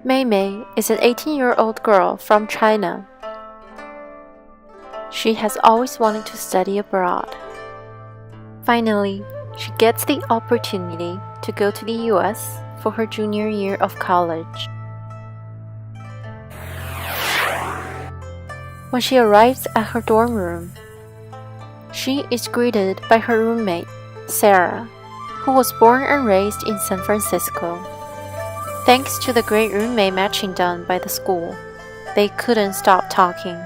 Mei Mei is an 18-year-old girl from China. She has always wanted to study abroad. Finally, she gets the opportunity to go to the US for her junior year of college. When she arrives at her dorm room, she is greeted by her roommate, Sarah, who was born and raised in San Francisco. Thanks to the great roommate matching done by the school, they couldn't stop talking,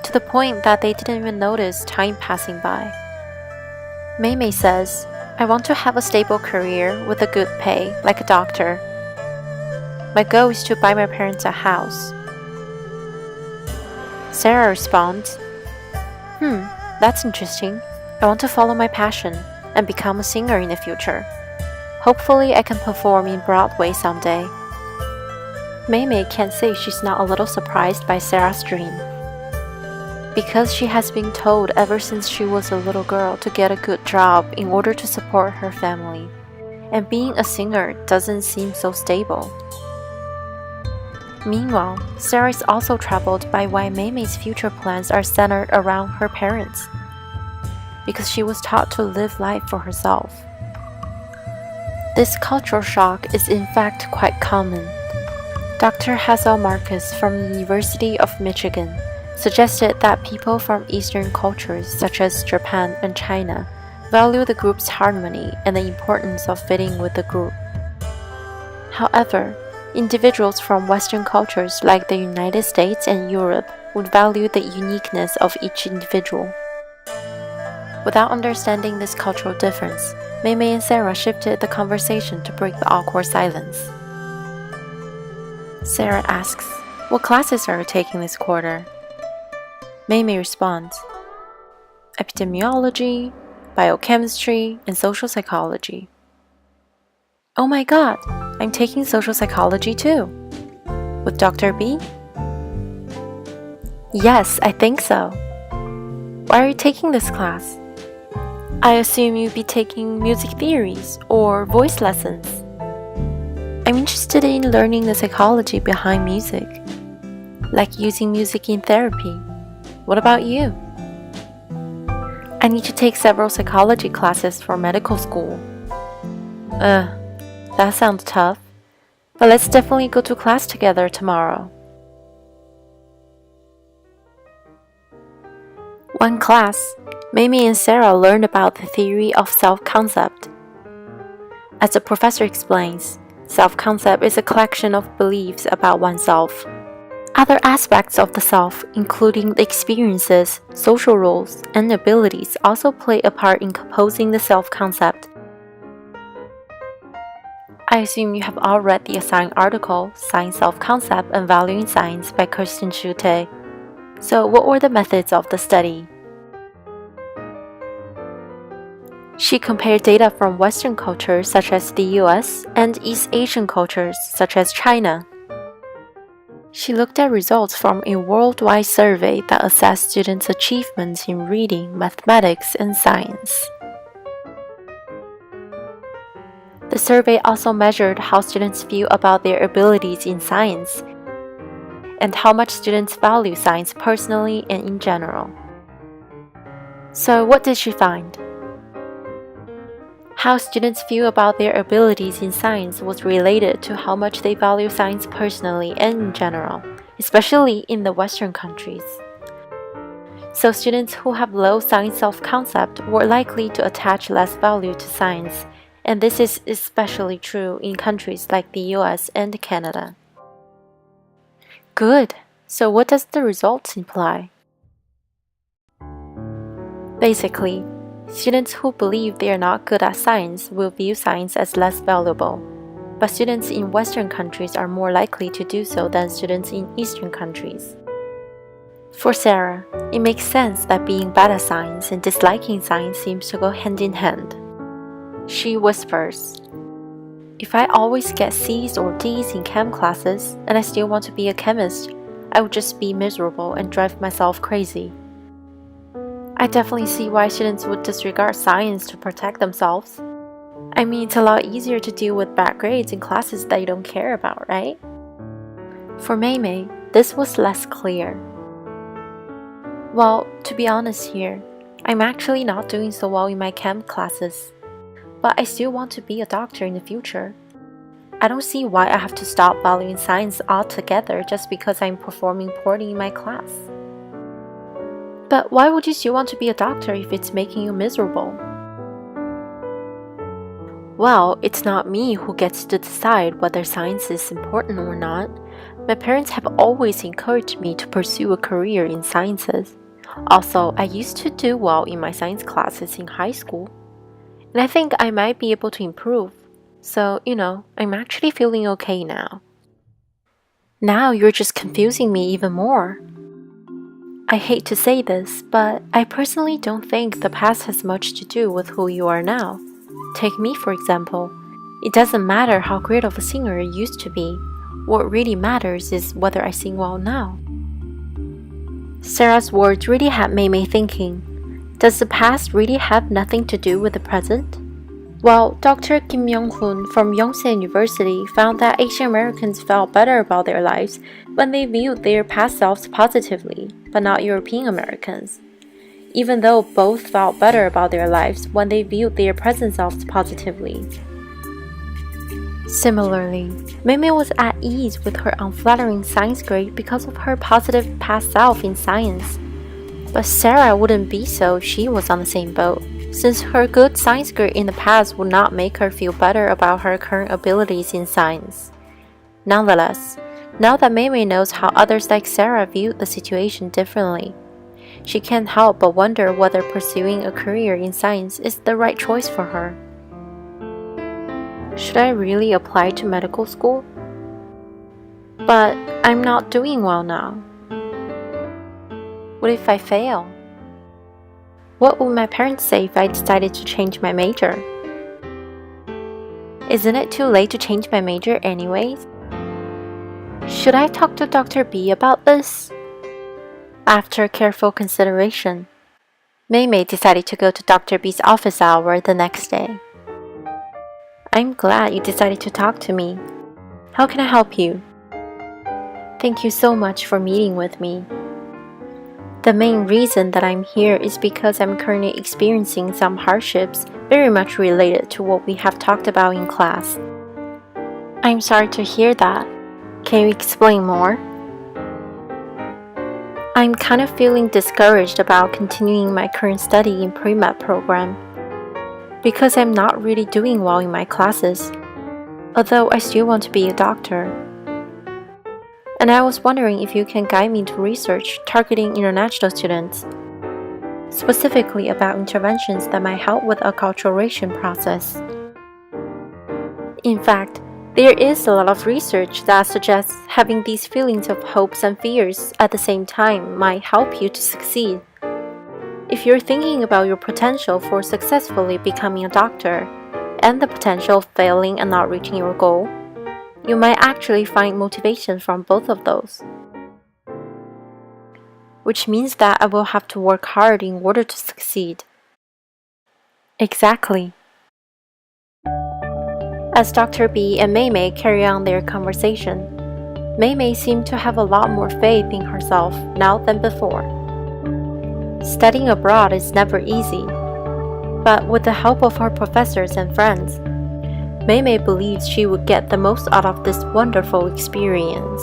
to the point that they didn't even notice time passing by. Mei Mei says, "I want to have a stable career with a good pay, like a doctor. My goal is to buy my parents a house." Sarah responds, that's interesting. I want to follow my passion and become a singer in the future. Hopefully I can perform in Broadway someday." Mei Mei can't say she's not a little surprised by Sarah's dream, because she has been told ever since she was a little girl to get a good job in order to support her family, and being a singer doesn't seem so stable. Meanwhile, Sarah is also troubled by why Mei Mei's future plans are centered around her parents, because she was taught to live life for herself. This cultural shock is in fact quite common. Dr. Hazel Marcus from the University of Michigan suggested that people from Eastern cultures such as Japan and China value the group's harmony and the importance of fitting with the group. However, individuals from Western cultures like the United States and Europe would value the uniqueness of each individual. Without understanding this cultural difference, Mei Mei and Sarah shifted the conversation to break the awkward silence. Sarah asks, "What classes are you taking this quarter?" Mei Mei responds, "Epidemiology, biochemistry, and social psychology." "Oh my god, I'm taking social psychology too. With Dr. B?" "Yes, I think so." "Why are you taking this class?" "I assume you'd be taking music theories or voice lessons." "I'm interested in learning the psychology behind music, like using music in therapy. What about you?" "I need to take several psychology classes for medical school." That sounds tough, but let's definitely go to class together tomorrow." One class, Mei Mei and Sarah learned about the theory of self-concept. As the professor explains, self-concept is a collection of beliefs about oneself. Other aspects of the self, including the experiences, social roles, and abilities, also play a part in composing the self-concept. I assume you have all read the assigned article, Science Self-Concept and Valuing Science by Kirsten Schulte. So what were the methods of the study? She compared data from Western cultures such as the US and East Asian cultures such as China. She looked at results from a worldwide survey that assessed students' achievements in reading, mathematics, and science. The survey also measured how students feel about their abilities in science and how much students value science personally and in general. So what did she find? How students feel about their abilities in science was related to how much they value science personally and in general, especially in the Western countries. So students who have low science self-concept were likely to attach less value to science, and this is especially true in countries like the US and Canada. Good. So what does the results imply? Basically, students who believe they are not good at science will view science as less valuable, but students in Western countries are more likely to do so than students in Eastern countries. For Sarah, it makes sense that being bad at science and disliking science seems to go hand in hand. She whispers, "If I always get C's or D's in chem classes and I still want to be a chemist, I would just be miserable and drive myself crazy." I definitely see why students would disregard science to protect themselves. I mean, it's a lot easier to deal with bad grades in classes that you don't care about, right? For Mei, this was less clear. Well, to be honest here, I'm actually not doing so well in my chem classes, but I still want to be a doctor in the future. I don't see why I have to stop valuing science altogether just because I'm performing poorly in my class. But why would you still want to be a doctor if it's making you miserable? Well, it's not me who gets to decide whether science is important or not. My parents have always encouraged me to pursue a career in sciences. Also, I used to do well in my science classes in high school, and I think I might be able to improve. So, I'm actually feeling okay now. Now you're just confusing me even more. I hate to say this, but I personally don't think the past has much to do with who you are now. Take me, for example. It doesn't matter how great of a singer I used to be. What really matters is whether I sing well now. Sarah's words really had Mei thinking. Does the past really have nothing to do with the present? Well, Dr. Kim Young-hoon from Yonsei University found that Asian Americans felt better about their lives when they viewed their past selves positively, but not European Americans, even though both felt better about their lives when they viewed their present selves positively. Similarly, Mei was at ease with her unflattering science grade because of her positive past self in science. But Sarah wouldn't be so if she was on the same boat, since her good science grade in the past would not make her feel better about her current abilities in science. Nonetheless, now that Mei knows how others like Sarah viewed the situation differently, she can't help but wonder whether pursuing a career in science is the right choice for her. Should I really apply to medical school? But I'm not doing well now. What if I fail? What would my parents say if I decided to change my major? Isn't it too late to change my major anyways? Should I talk to Dr. B about this? After careful consideration, Mei decided to go to Dr. B's office hour the next day. I'm glad you decided to talk to me. How can I help you? Thank you so much for meeting with me. The main reason that I'm here is because I'm currently experiencing some hardships very much related to what we have talked about in class. I'm sorry to hear that. Can you explain more? I'm kind of feeling discouraged about continuing my current study in pre-med program because I'm not really doing well in my classes, although I still want to be a doctor. And I was wondering if you can guide me into research targeting international students, specifically about interventions that might help with acculturation process. In fact, there is a lot of research that suggests having these feelings of hopes and fears at the same time might help you to succeed. If you're thinking about your potential for successfully becoming a doctor and the potential of failing and not reaching your goal, you might actually find motivation from both of those. Which means that I will have to work hard in order to succeed. Exactly. As Dr. B and Mei carry on their conversation, Mei seemed to have a lot more faith in herself now than before. Studying abroad is never easy, but with the help of her professors and friends, Mei believes she would get the most out of this wonderful experience.